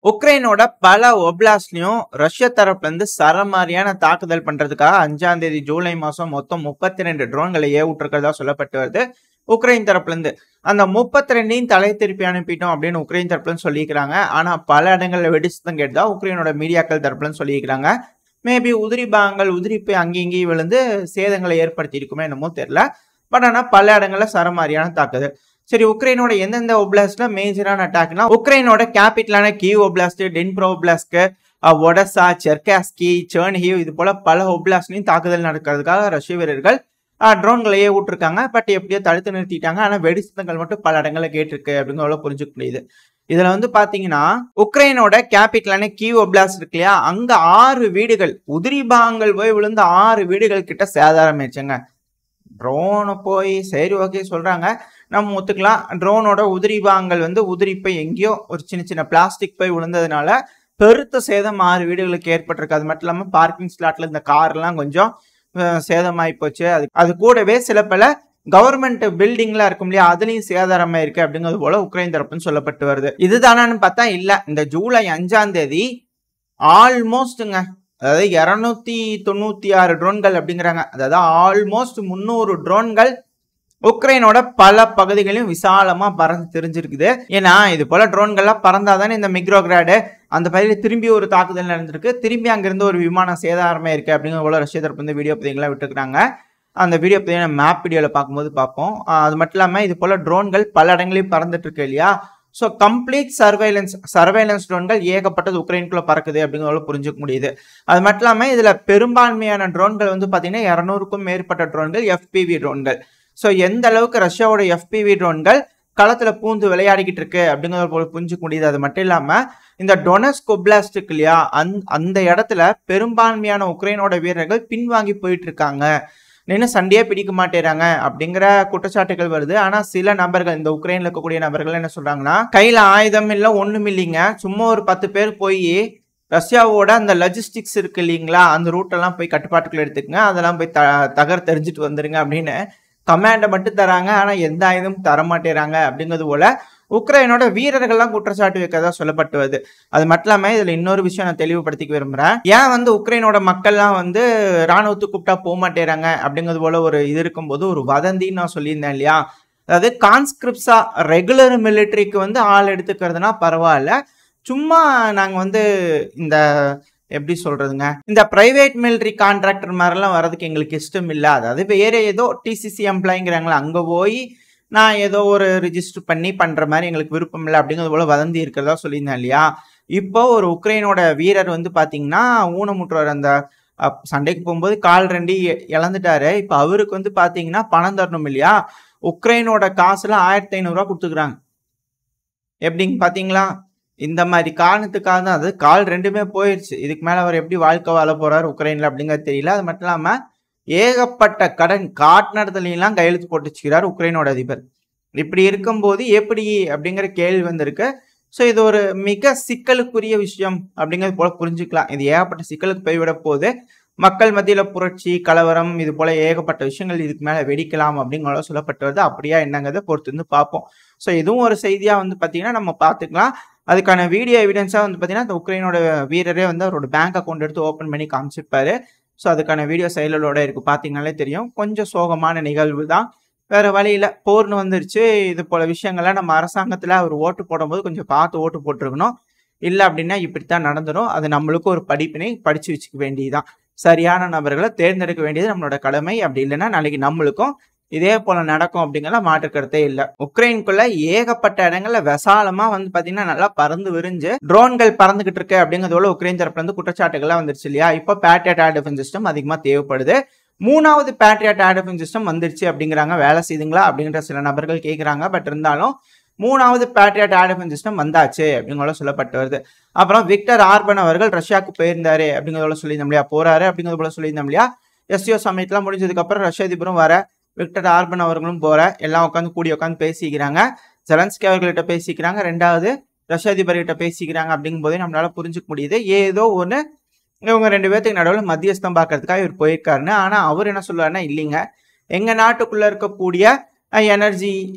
உக்ரைனோட பல ஒப்லாஸ்ட்லயும் ரஷ்ய தரப்புல இருந்து சரமாரியான தாக்குதல் பண்றதுக்காக 5ஆம் தேதி ஜூலை மாசம் மொத்தம் 32 ட்ரோன்களை ஏவுட்டிருக்கிறதா சொல்லப்பட்டு வருது. உக்ரைன் தரப்புல இருந்து அந்த 32ஐயும் தலை திருப்பி அனுப்பிட்டோம் அப்படின்னு உக்ரைன் தரப்புல இருந்து சொல்லிக்கிறாங்க. ஆனா பல இடங்கள்ல வெடிச்சுதான் கேட்டதா உக்ரைனோட மீடியாக்கள் தரப்புல இருந்து சொல்லிக்கிறாங்க. மேபி உதிரி பாகங்கள் போய் அங்கேயும் இங்கேயும் விழுந்து சேதங்களை ஏற்படுத்தி இருக்குமே என்னமோ தெரியல. பட் ஆனா பல இடங்கள்ல சரமாரியான தாக்குதல். சரி, உக்ரைனோட எந்தெந்த ஒப்லாஸ்ட்ல மேஜரான அட்டாக்னா உக்ரைனோட கேபிட்டலான கீவ் ஒப்லாஸ்ட், டென்ப்ரோ ஒப்லாஸ்ட், ஒடசா, செர்காஸ்கி, செர்னிஹிவ் இது போல பல ஒப்லாஸ்ட்லயும் தாக்குதல் நடக்கிறதுக்காக ரஷ்ய வீரர்கள் ட்ரோன்களையே விட்டுருக்காங்க. பட் எப்படியோ தடுத்து நிறுத்திட்டாங்க. ஆனா வெடிசத்தங்கள் மட்டும் பல இடங்கள்ல கேட்டிருக்கு அப்படிங்கிறத புரிஞ்சுக்க முடியுது. இதுல பாத்தீங்கன்னா உக்ரைனோட கேபிட்டலான கீவ் ஒப்லாஸ்ட் இருக்கு இல்லையா, அங்க 6 வீடுகள் உதிரி பாகங்கள் போய் விழுந்து 6 வீடுகள் கிட்ட சேதாரமேச்சுங்க. ட்ரோனை போய் சரி ஓகே சொல்றாங்க, நம்ம ஒத்துக்கலாம். ட்ரோனோட உதிரி பாகங்கள் உதிரி போய் எங்கேயோ ஒரு சின்ன சின்ன பிளாஸ்டிக் போய் விழுந்ததுனால பெருத்த சேதம் 6 வீடுகளுக்கு ஏற்பட்டிருக்கு. அது மட்டும் இல்லாம பார்க்கிங் ஸ்லாட்ல இந்த கார் எல்லாம் கொஞ்சம் சேதமாயி போச்சு. அது கூடவே சில பல கவர்மெண்ட் பில்டிங்லாம் இருக்கும் இல்லையா, அதுலயும் சேதாரமா இருக்கு அப்படிங்கிறது போல உக்ரைன் தரப்புன்னு சொல்லப்பட்டு வருது. இதுதானான்னு பார்த்தா இல்ல. இந்த ஜூலை 5ஆம் தேதி ஆல்மோஸ்ட்ங்க, அதாவது 296 ட்ரோன்கள் அப்படிங்கிறாங்க. அதாவது ஆல்மோஸ்ட் 300 ட்ரோன்கள் உக்ரைனோட பல பகுதிகளையும் விசாலமா பறந்து தெரிஞ்சிருக்குது. ஏன்னா இது போல ட்ரோன்கள்லாம் பறந்தாதானே இந்த மிக்ரோகிராடு அந்த பகுதியில் திரும்பி ஒரு தாக்குதல் நடந்திருக்கு. திரும்பி அங்கிருந்து ஒரு விமானம் சேதாரமே இருக்கு அப்படிங்கிற போல ரஷ்ய தரப்பு வீடியோ பதிவுகள்லாம் விட்டுருக்காங்க. அந்த வீடியோ பதிவு மேப் வீடியோல பார்க்கும்போது பார்ப்போம். அது மட்டும் இல்லாம இது போல ட்ரோன்கள் பல இடங்களையும் பறந்துட்டு இருக்கு இல்லையா. ஸோ கம்ப்ளீட் சர்வைலன்ஸ் ட்ரோன்கள் ஏகப்பட்டது உக்ரைனுக்குள்ள பறக்குது அப்படிங்கிறத புரிஞ்சுக்க முடியுது. அது மட்டும் இல்லாம இதுல பெரும்பான்மையான ட்ரோன்கள் பாத்தீங்கன்னா 200க்கும் மேற்பட்ட ட்ரோன்கள் FPV ட்ரோன்கள். ஸோ எந்த அளவுக்கு ரஷ்யாவோட FPV ட்ரோன்கள் களத்துல பூந்து விளையாடிக்கிட்டு இருக்கு அப்படிங்கிறத புரிஞ்சுக்க முடியுது. அது மட்டும் இல்லாம இந்த டொனெட்ஸ்க் ஒப்லாஸ்ட் இருக்கு இல்லையா, அந்த இடத்துல பெரும்பான்மையான உக்ரைனோட வீரர்கள் பின்வாங்கி போயிட்டு இருக்காங்க, நின்று சண்டையே பிடிக்க மாட்டேறாங்க அப்படிங்கிற குற்றச்சாட்டுகள் வருது. ஆனா சில நபர்கள், இந்த உக்ரைன்ல இருக்கக்கூடிய நபர்கள் என்ன சொல்றாங்கன்னா, கையில ஆயுதம் இல்ல ஒண்ணும் இல்லைங்க, சும்மா ஒரு 10 பேர் போய் ரஷ்யாவோட அந்த லாஜிஸ்டிக்ஸ் இருக்கு இல்லைங்களா, அந்த ரூட் எல்லாம் போய் கட்டுப்பாட்டுக்குள்ள எடுத்துக்கங்க, அதெல்லாம் போய் தெரிஞ்சுட்டு வந்துருங்க அப்படின்னு கமாண்டை மட்டும் தராங்க. ஆனா எந்த ஆயுதமும் தர மாட்டேறாங்க அப்படிங்கிறது போல உக்ரைனோட வீரர்கள்லாம் குற்றச்சாட்டு வைக்கிறதா சொல்லப்பட்டு வருது. அது மட்டும் இல்லாம இதுல இன்னொரு விஷயம் நான் தெளிவுபடுத்திக்க விரும்புறேன். ஏன் உக்ரைனோட மக்கள்லாம் ராணுவத்துக்கு கூப்பிட்டா போக மாட்டேறாங்க அப்படிங்கிறது போல ஒரு இது இருக்கும்போது ஒரு வதந்தின்னு நான் சொல்லியிருந்தேன் இல்லையா. அதாவது கான்ஸ்கிரிப்ட்ஸா ரெகுலர் மிலிட்டரிக்கு ஆள் எடுத்துக்கிறதுனா பரவாயில்ல, சும்மா நாங்க இந்த எப்படி சொல்றதுங்க, இந்த பிரைவேட் மிலிட்டரி கான்ட்ராக்டர் மாதிரிலாம் வர்றதுக்கு எங்களுக்கு இஷ்டம் இல்லை. அதாவது வேற ஏதோ டிசிசி எம்ப்ளாய்ங்கிறாங்களா, அங்க போய் நான் ஏதோ ஒரு ரிஜிஸ்டர் பண்ணி பண்ற மாதிரி எங்களுக்கு விருப்பம் இல்லை அப்படிங்கிறது போல வதந்தி இருக்கிறதா சொல்லியிருந்தேன் இல்லையா. இப்போ ஒரு உக்ரைனோட வீரர் பாத்தீங்கன்னா ஊனமுற்றவர், அந்த சண்டைக்கு போகும்போது கால் 2 இழந்துட்டாரு. இப்ப அவருக்கு பாத்தீங்கன்னா பணம் தரணும் இல்லையா, உக்ரைனோட காசுல 1500 ரூபா கொடுத்துக்கிறாங்க. எப்படிங்க பாத்தீங்களா, இந்த மாதிரி காரணத்துக்காக தான். அது கால் 2மே போயிடுச்சு. இதுக்கு மேல அவர் எப்படி வாழ்க்கை வாழ போறாரு உக்ரைன்ல அப்படிங்கிறது தெரியல. அது மட்டும் இல்லாம ஏகப்பட்ட கடன் காட்டுநடத்தலாம் கையெழுத்து போட்டு வச்சுக்கிறார் உக்ரைனோட அதிபர். இப்படி இருக்கும்போது எப்படி அப்படிங்கிற கேள்வி வந்திருக்கு. ஸோ இது ஒரு மிக சிக்கலுக்குரிய விஷயம் அப்படிங்கிறது போல புரிஞ்சுக்கலாம். இது ஏகப்பட்ட சிக்கலுக்கு போய்விட போகுது. மக்கள் மத்தியில புரட்சி, கலவரம், இது போல ஏகப்பட்ட விஷயங்கள் இதுக்கு மேல வெடிக்கலாம் அப்படிங்கிற சொல்லப்பட்டு வருது. அப்படியா என்னங்கிறத பொறுத்து பார்ப்போம். ஸோ இதுவும் ஒரு செய்தியா பாத்தீங்கன்னா நம்ம பார்த்துக்கலாம். அதுக்கான வீடியோ எவிடன்ஸா பாத்தீங்கன்னா இந்த உக்ரைனோட வீரரே அவரோட பேங்க் அக்கௌண்ட் எடுத்து ஓப்பன் பண்ணி காமிச்சிருப்பாரு. ஸோ அதுக்கான வீடியோ செயலோட இருக்கு, பாத்தீங்கன்னாலே தெரியும். கொஞ்சம் சோகமான நிகழ்வு தான், வேற வழியில போர்னு வந்துருச்சு. இது போல விஷயங்கள்லாம் நம்ம அரசாங்கத்துல அவர் ஓட்டு போடும்போது கொஞ்சம் பார்த்து ஓட்டு போட்டிருக்கணும். இல்லை அப்படின்னா இப்படித்தான் நடந்துடும். அது நம்மளுக்கு ஒரு படிப்பினை படிச்சு வச்சுக்க வேண்டியதுதான். சரியான நபர்களை தேர்ந்தெடுக்க வேண்டியது நம்மளோட கடமை. அப்படி இல்லைன்னா நாளைக்கு நம்மளுக்கும் இதே போல நடக்கும் அப்படிங்கிற மாற்று கருத்தே இல்லை. உக்ரைனுக்குள்ள ஏகப்பட்ட இடங்கள்ல விசாலமா பாத்தீங்கன்னா நல்லா பறந்து விரிஞ்சு ட்ரோன்கள் பறந்துகிட்டு இருக்கு அப்படிங்கிறதோட உக்ரைன் தரப்புல குற்றச்சாட்டுகள்லாம் வந்துருச்சு இல்லையா. இப்போ பேட்ரியட் ஏர் டிஃபென்ஸ் சிஸ்டம் அதிகமா தேவைப்படுது. 3வது பேட்ரியட் ஏர் டிஃபென்ஸ் சிஸ்டம் வந்துருச்சு அப்படிங்கிறாங்க. வேலை செய்துங்களா அப்படிங்கிற சில நபர்கள் கேட்கிறாங்க. பட் இருந்தாலும் 3வது பேட்ரியட் ஏர் டிஃபென்ஸ் சிஸ்டம் வந்தாச்சு அப்படிங்கிறத சொல்லப்பட்டு வருது. அப்புறம் விக்டர் ஆர்பன் அவர்கள் ரஷ்யாவுக்கு போயிருந்தாரு அப்படிங்கிறத சொல்லியிருந்தோம் இல்லையா, போறாரு அப்படிங்கிறது போல சொல்லியிருந்தோம் இல்லையா. SCO சமயத்துல முடிஞ்சதுக்கு அப்புறம் ரஷ்ய அதிபரும் வர, விக்டர் ஆர்பன் அவர்களும் போற, எல்லாம் உட்காந்து பேசிக்கிறாங்க. ஜெலன்ஸ்கி அவர்கிட்ட பேசிக்கிறாங்க, 2வது ரஷ்ய அதிபர்கிட்ட பேசிக்கிறாங்க. அப்படிங்கும் போதே நம்மளால புரிஞ்சுக்க முடியுது ஏதோ ஒண்ணு இவங்க 2 பேர்த்துக்கு நடுவில் மத்தியஸ்தம் பார்க்கறதுக்காக இவர் போயிருக்காருன்னு. ஆனா அவர் என்ன சொல்லுவாருன்னா, இல்லைங்க, எங்க நாட்டுக்குள்ள இருக்கக்கூடிய எனர்ஜி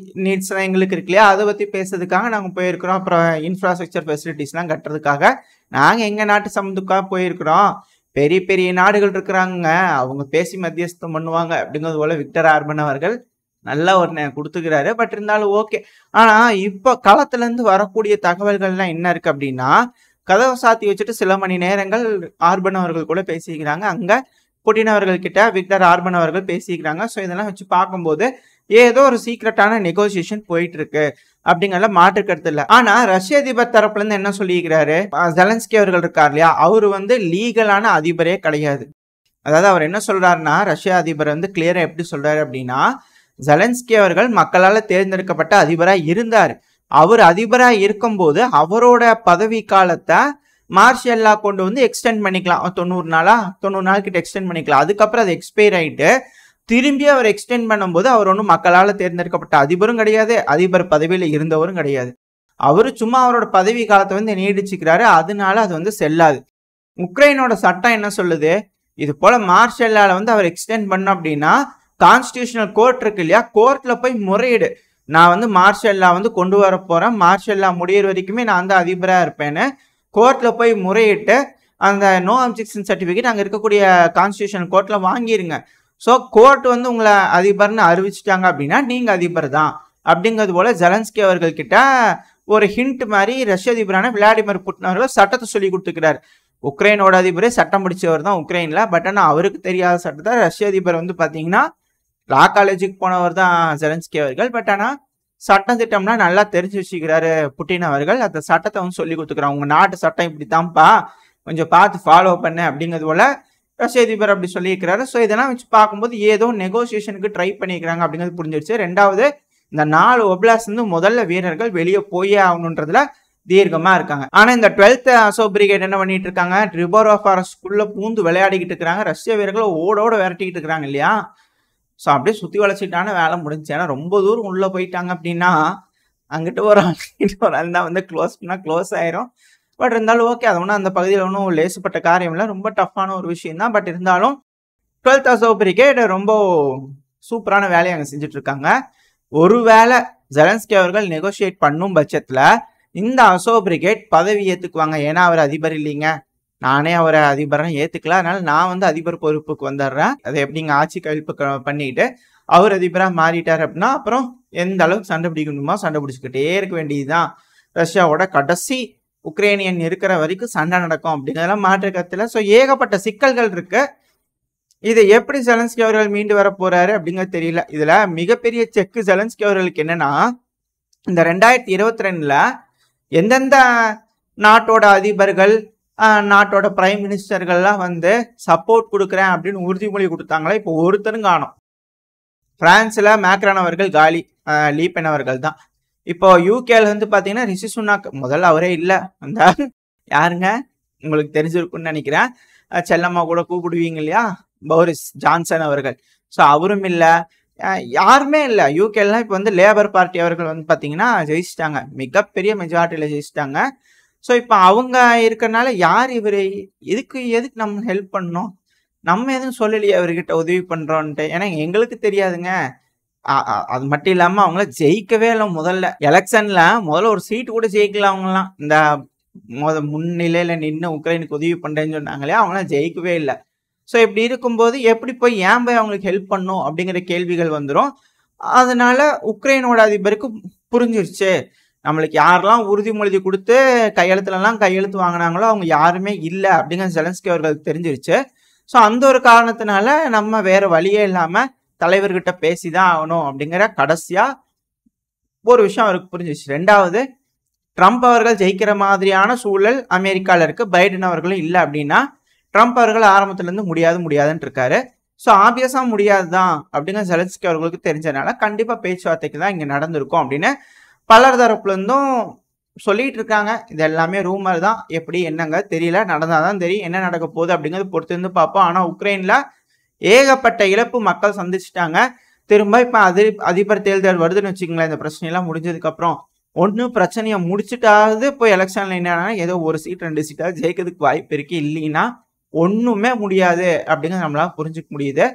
நீட்ஸ்லாம் எங்களுக்கு இருக்கு இல்லையா, அதை பற்றி பேசுறதுக்காக நாங்கள் போயிருக்கிறோம். அப்புறம் இன்ஃப்ராஸ்ட்ரக்சர் ஃபெசிலிட்டிஸ்லாம் கட்டுறதுக்காக நாங்கள் எங்கள் நாட்டு சம்மந்தத்துக்காக போயிருக்கிறோம். பெரிய பெரிய நாடுகள் இருக்கிறாங்க, அவங்க பேசி மத்தியஸ்தம் பண்ணுவாங்க அப்படிங்கிறது போல விக்டர் ஆர்பன் அவர்கள் நல்ல ஒரு கொடுத்துக்கிறாரு. பட் இருந்தாலும் ஓகே. ஆனா இப்போ களத்துல இருந்து வரக்கூடிய தகவல்கள்லாம் என்ன இருக்கு அப்படின்னா, கதவை சாத்தி வச்சுட்டு சில மணி நேரங்கள் ஆர்பன் அவர்கள் கூட பேசிக்கிறாங்க. அங்க புட்டின் அவர்கள் கிட்ட விக்டர் ஆர்பன் அவர்கள் பேசிக்கிறாங்க. ஸோ இதெல்லாம் வச்சு பார்க்கும்போது ஏதோ ஒரு சீக்ரெட்டான நெகோசியேஷன் போயிட்டு இருக்கு அப்படிங்கறத மாற்று கருத்து இல்லை. ஆனா ரஷ்ய அதிபர் தரப்புல இருந்து என்ன சொல்லியிருக்கிறாரு, ஜெலன்ஸ்கி அவர்கள் இருக்கார் இல்லையா, அவரு லீகலான அதிபரே கிடையாது. அதாவது அவர் என்ன சொல்றாருன்னா, ரஷ்ய அதிபர் கிளியரா எப்படி சொல்றாரு அப்படின்னா, ஜெலன்ஸ்கி அவர்கள் மக்களால் தேர்ந்தெடுக்கப்பட்ட அதிபராக இருந்தார். அவர் அதிபராக இருக்கும்போது அவரோட பதவி காலத்தை மார்ஷியல்லா கொண்டு எக்ஸ்டெண்ட் பண்ணிக்கலாம். 90 நாள் கிட்ட எக்ஸ்டெண்ட் பண்ணிக்கலாம். அதுக்கப்புறம் அது எக்ஸ்பயர் ஆயிட்டு திரும்பி அவர் எக்ஸ்டெண்ட் பண்ணும்போது அவர் மக்களால் தேர்ந்தெடுக்கப்பட்ட அதிபரும் கிடையாது, அதிபர் பதவியில் இருந்தவரும் கிடையாது. அவரு சும்மா அவரோட பதவி காலத்தை நீடிச்சுக்கிறாரு. அதனால அது செல்லாது. உக்ரைனோட சட்டம் என்ன சொல்லுது, இது போல மார்ஷல்லால அவர் எக்ஸ்டெண்ட் பண்ண அப்படின்னா கான்ஸ்டிடியூஷனல் கோர்ட் இருக்கு இல்லையா, கோர்ட்ல போய் முறையீடு, நான் மார்ஷல்லா கொண்டு வர போறேன், மார்ஷல்லா முடியிற வரைக்குமே நான் அதிபரா இருப்பேன்னு கோர்ட்ல போய் முறையிட்டு அந்த நோ அப்ஜெக்ஷன் சர்டிபிகேட் அங்க இருக்கக்கூடிய கான்ஸ்டிடியூஷனல் கோர்ட்ல வாங்கிருங்க. ஸோ கோர்ட் உங்களை அதிபர்னு அறிவிச்சிட்டாங்க அப்படின்னா நீங்க அதிபர் தான் அப்படிங்கிறது போல ஜெலன்ஸ்கி அவர்கள் கிட்ட ஒரு ஹிண்ட் மாதிரி ரஷ்ய அதிபரான விளாடிமிர் புட்டின் அவர்கள் சட்டத்தை சொல்லி கொடுத்துக்கிறார். உக்ரைனோட அதிபரே சட்டம் படிச்சவர் தான் உக்ரைன்ல. பட் ஆனால் அவருக்கு தெரியாத சட்டத்தை ரஷ்ய அதிபர் பாத்தீங்கன்னா லா காலேஜுக்கு போனவர் தான் ஜெலன்ஸ்கி அவர்கள். பட் ஆனால் சட்டம் திட்டம்னா நல்லா தெரிஞ்சு வச்சுக்கிறாரு புட்டின் அவர்கள். அந்த சட்டத்தை சொல்லி கொடுத்துக்கிறாங்க. உங்க நாட்டு சட்டம் இப்படித்தான்ப்பா, கொஞ்சம் பார்த்து ஃபாலோ பண்ண அப்படிங்கிறது போல ரஷ்ய அதிபர் அப்படி சொல்லியிருக்கிறாரு. ஸோ இதெல்லாம் வச்சு பார்க்கும்போது ஏதோ நெகோசியேஷனுக்கு ட்ரை பண்ணிக்கிறாங்க அப்படிங்கிறது புரிஞ்சிருச்சு. ரெண்டாவது, இந்த 4 ஒப்லாஸ் முதல்ல வீரர்கள் வெளியே போயே ஆகணுன்றதுல தீர்க்கமா இருக்காங்க. ஆனா இந்த 12th அசோ பிரிகேட் என்ன பண்ணிட்டு இருக்காங்க, ட்ரிபோரோ ஃபாரஸ்ட்குள்ள பூந்து விளையாடிக்கிட்டு இருக்கிறாங்க. ரஷ்ய வீரர்களை ஓடோட விரட்டிக்கிட்டு இருக்கிறாங்க இல்லையா. ஸோ அப்படியே சுத்தி வளைச்சிட்டான வேலை முடிஞ்சு. ஏன்னா ரொம்ப தூரம் உள்ள போயிட்டாங்க அப்படின்னா அங்கிட்ட ஒரு ஆள் தான் க்ளோஸ் பண்ணா க்ளோஸ் ஆயிரும். பட் இருந்தாலும் ஓகே, அது ஒன்றும் அந்த பகுதியில் ஒன்றும் லேசுப்பட்ட காரியம் இல்லை, ரொம்ப டஃப்பான ஒரு விஷயம் தான். பட் இருந்தாலும் 12th அசோ பிரிகேட் ரொம்ப சூப்பரான வேலையை அங்கே செஞ்சுட்டு இருக்காங்க. ஒருவேளை ஜெலன்ஸ்கி அவர்கள் நெகோசியேட் பண்ணும் பட்சத்துல இந்த அசோ பிரிகேட் பதவி ஏத்துக்குவாங்க. ஏன்னா அவர் அதிபர் இல்லைங்க, நானே அவரை அதிபரை ஏத்துக்கல, அதனால நான் அதிபர் பொறுப்புக்கு வந்துடுறேன். அதை எப்படிங்க ஆட்சி கழிப்பு பண்ணிட்டு அவர் அதிபரா மாறிட்டார் அப்படின்னா அப்புறம் எந்த அளவுக்கு சண்டை பிடிக்கணுமோ சண்டை பிடிச்சிக்கிட்டே இருக்க வேண்டியதுதான். ரஷ்யாவோட கடைசி உக்ரைனியன் இருக்கிற வரைக்கும் சண்டை நடக்கும் அப்படிங்கிறதெல்லாம் மாற்று கருத்துல. ஸோ ஏகப்பட்ட சிக்கல்கள் இருக்கு. இதை எப்படி ஜெலன்ஸ்கி அவர்கள் மீண்டு வர போறாரு அப்படிங்கிறது தெரியல. இதுல மிகப்பெரிய செக்கு ஜெலன்ஸ்கி அவர்களுக்கு என்னன்னா, இந்த 2022ல எந்தெந்த நாட்டோட அதிபர்கள் நாட்டோட பிரைம் மினிஸ்டர்கள்லாம் சப்போர்ட் கொடுக்குறேன் அப்படின்னு உறுதிமொழி கொடுத்தாங்களா, இப்போ ஒருத்தரும் காணும். பிரான்ஸ்ல மேக்ரான் அவர்கள் காலி, லீபென் அவர்கள் தான். இப்போ யூகேல பாத்தீங்கன்னா ரிஷி சுனாக், முதல்ல அவரே இல்லை, அந்த யாருங்க உங்களுக்கு தெரிஞ்சிருக்குன்னு நினைக்கிறேன், செல்லம்மா கூட கூப்பிடுவீங்க இல்லையா, போரிஸ் ஜான்சன் அவர்கள். ஸோ அவரும் இல்லை, யாருமே இல்லை. யூகேலாம் இப்போ லேபர் பார்ட்டி அவர்கள் பார்த்தீங்கன்னா ஜெயிச்சிட்டாங்க, மிகப்பெரிய மெஜாரிட்டியில் ஜெயிச்சிட்டாங்க. ஸோ இப்போ அவங்க இருக்கிறனால யார் இவர், எதுக்கு நம்ம ஹெல்ப் பண்ணணும், நம்ம எதுவும் சொல்லலையே அவர்கிட்ட உதவி பண்ணுறோன்ட்டு. ஏன்னா எங்களுக்கு தெரியாதுங்க. அது மட்டும் இல்லாமல் அவங்கள ஜெயிக்கவே இல்லை. முதல்ல எலெக்ஷன்ல முதல்ல ஒரு சீட்டு கூட ஜெயிக்கல அவங்கலாம். இந்த முன்னிலையில் நின்று உக்ரைனுக்கு உதவி பண்ணுறேன்னு சொன்னாங்களே, அவங்களாம் ஜெயிக்கவே இல்லை. ஸோ இப்படி இருக்கும்போது எப்படி போய் ஏன் போய் அவங்களுக்கு ஹெல்ப் பண்ணும் அப்படிங்கிற கேள்விகள் வந்துடும். அதனால உக்ரைனோட அதிபருக்கு புரிஞ்சிருச்சு, நம்மளுக்கு யாரெல்லாம் உறுதிமொழி கொடுத்து கையெழுத்து வாங்கினாங்களோ அவங்க யாருமே இல்லை அப்படிங்கிற ஜெலன்ஸ்கி அவர்களுக்கு தெரிஞ்சிருச்சு. ஸோ அந்த ஒரு காரணத்தினால நம்ம வேற வழியே இல்லாமல் தலைவர்கிட்ட பேசிதான் ஆகணும் அப்படிங்கிற கடைசியா ஒரு விஷயம் அவருக்கு புரிஞ்சிச்சு. ரெண்டாவது, ட்ரம்ப் அவர்கள் ஜெயிக்கிற மாதிரியான சூழல் அமெரிக்காவில் இருக்கு, பைடன் அவர்களும் இல்லை அப்படின்னா ட்ரம்ப் அவர்கள் ஆரம்பத்திலேருந்து முடியாதுன்னு இருக்காரு. ஸோ ஆப்வியஸாக முடியாதுதான் அப்படிங்கிற ஜெலன்ஸ்கி அவர்களுக்கு தெரிஞ்சதுனால கண்டிப்பாக பேச்சுவார்த்தைக்கு தான் இங்கே நடந்திருக்கும் அப்படின்னு பலர் தரப்புலேருந்தும் சொல்லிட்டு இருக்காங்க. இது எல்லாமே ரூமர் தான், எப்படி என்னங்க தெரியல, நடந்தாதான் தெரியும் என்ன நடக்க போகுது அப்படிங்கிறது பொறுத்திருந்து பார்ப்போம். ஆனால் உக்ரைனில் ஏகப்பட்ட இழப்பு மக்கள் சந்திச்சுட்டாங்க. திரும்ப இப்போ அதிபர் தேர்தல் வருதுன்னு வச்சுக்கங்களேன், இந்த பிரச்சனையெல்லாம் முடிஞ்சதுக்கப்புறம் ஒன்று பிரச்சனையை முடிச்சுட்டாவது போய் எலெக்ஷனில் என்னன்னா ஏதோ ஒரு சீட் 2 சீட்டாவது ஜெயிக்கிறதுக்கு வாய்ப்பு இருக்கு, இல்லைன்னா ஒன்றுமே முடியாது அப்படிங்கிறது நம்மளால புரிஞ்சுக்க முடியுது.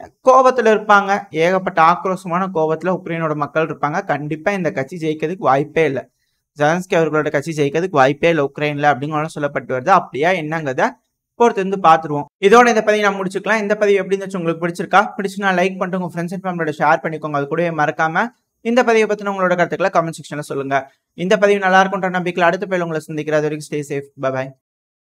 கோபத்துல இருப்பாங்க. ஏகப்பட்ட ஆக்ரோஷமான கோபத்துல உக்ரைனோட மக்கள் இருப்பாங்க. கண்டிப்பா இந்த கட்சி ஜெயிக்கிறதுக்கு வாய்ப்பே இல்ல. ஜெலன்ஸ்கி அவர்களோட கட்சி ஜெயிக்கிறதுக்கு வாய்ப்பே இல்ல உக்ரைன்ல அப்படிங்கிற சொல்லப்பட்டு வருது. அப்படியா என்னங்கிறத பொறுத்து இருந்து பார்த்துருவோம். இதோட இந்த பதிவு நான் முடிச்சுக்கலாம். இந்த பதிவு எப்படி இருந்துச்சு, உங்களுக்கு பிடிச்சிருக்கா? பிடிச்சுனா லைக் பண்ணிட்டு உங்க ஃப்ரெண்ட்ஸ் அண்ட் ஃபேமிலியோட ஷேர் பண்ணிக்கோங்க. அது கூடவே மறக்காம இந்த பதிவை பத்தின உங்களோட கருத்துக்களை கமெண்ட் செக்ஷன்ல சொல்லுங்க. இந்த பதிவு நல்லா இருக்கும்ன்ற நம்பிக்கையில் அடுத்த பதிவில் உங்களை சந்திக்கிறேன். அது வரைக்கும் ஸ்டே சேஃப். பை.